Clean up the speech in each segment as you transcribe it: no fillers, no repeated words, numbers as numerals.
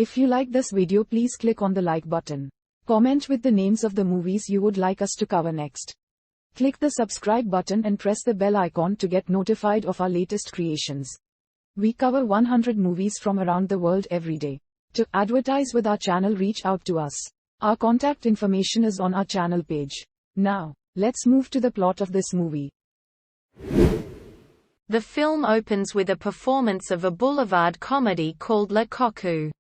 If you like this video, please click on the like button. Comment with the names of the movies you would like us to cover next. Click the subscribe button and press the bell icon to get notified of our latest creations. We cover 100 movies from around the world every day. To advertise with our channel, reach out to us. Our contact information is on our channel page. Now, let's move to the plot of this movie. The film opens with a performance of a boulevard comedy called Le Cocu,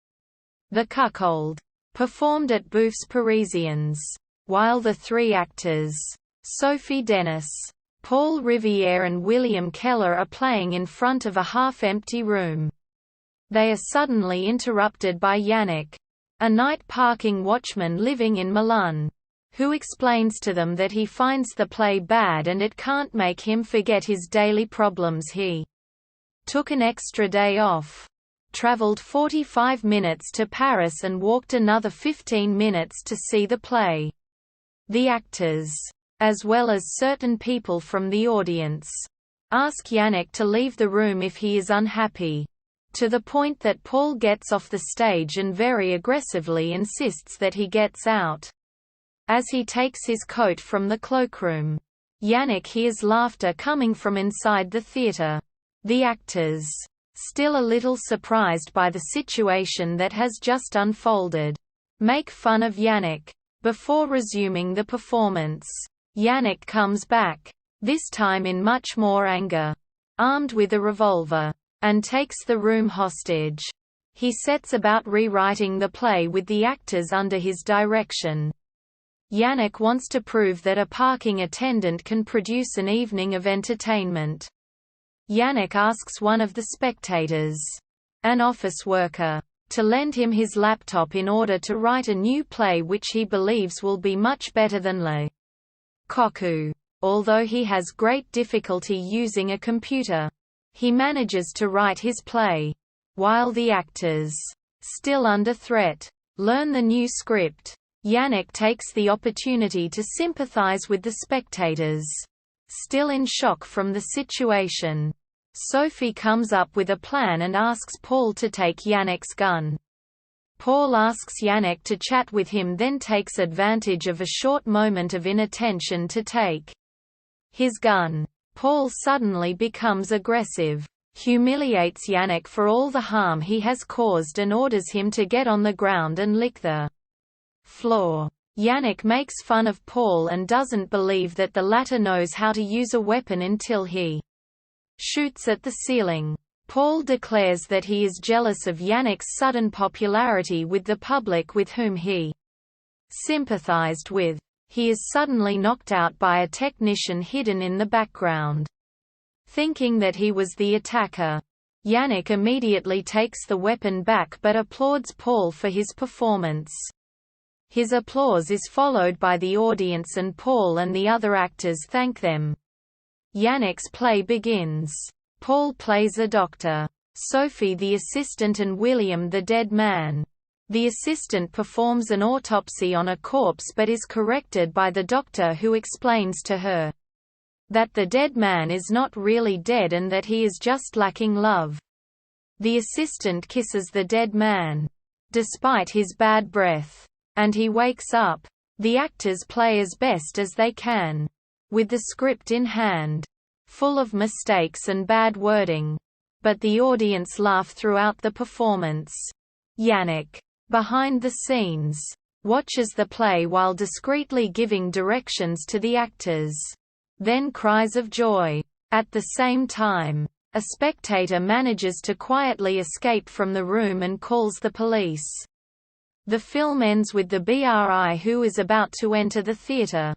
The Cuckold, performed at Bouffes Parisiens, while the three actors, Sophie Denis, Paul Rivière and William Keller, are playing in front of a half-empty room. They are suddenly interrupted by Yannick, a night parking watchman living in Milan, who explains to them that he finds the play bad and it can't make him forget his daily problems. He took an extra day off, traveled 45 minutes to Paris and walked another 15 minutes to see the play. The actors, as well as certain people from the audience, ask Yannick to leave the room if he is unhappy, to the point that Paul gets off the stage and very aggressively insists that he gets out. As he takes his coat from the cloakroom, Yannick hears laughter coming from inside the theater. The actors, still a little surprised by the situation that has just unfolded, make fun of Yannick. Before resuming the performance, Yannick comes back, this time in much more anger, armed with a revolver, and takes the room hostage. He sets about rewriting the play with the actors under his direction. Yannick wants to prove that a parking attendant can produce an evening of entertainment. Yannick asks one of the spectators, an office worker, to lend him his laptop in order to write a new play which he believes will be much better than Le Cocu. Although he has great difficulty using a computer, he manages to write his play, while the actors, still under threat, learn the new script. Yannick takes the opportunity to sympathize with the spectators, still in shock from the situation. Sophie comes up with a plan and asks Paul to take Yannick's gun. Paul asks Yannick to chat with him, then takes advantage of a short moment of inattention to take his gun. Paul suddenly becomes aggressive, humiliates Yannick for all the harm he has caused and orders him to get on the ground and lick the floor. Yannick makes fun of Paul and doesn't believe that the latter knows how to use a weapon until he shoots at the ceiling. Paul declares that he is jealous of Yannick's sudden popularity with the public with whom he sympathized with. He is suddenly knocked out by a technician hidden in the background. Thinking that he was the attacker, Yannick immediately takes the weapon back but applauds Paul for his performance. His applause is followed by the audience and Paul and the other actors thank them. Yannick's play begins. Paul plays a doctor, Sophie the assistant and William the dead man. The assistant performs an autopsy on a corpse but is corrected by the doctor, who explains to her that the dead man is not really dead and that he is just lacking love. The assistant kisses the dead man, despite his bad breath, and he wakes up. The actors play as best as they can, with the script in hand, full of mistakes and bad wording, but the audience laugh throughout the performance. Yannick, behind the scenes, watches the play while discreetly giving directions to the actors, then cries of joy. At the same time, a spectator manages to quietly escape from the room and calls the police. The film ends with the BRI, who is about to enter the theater.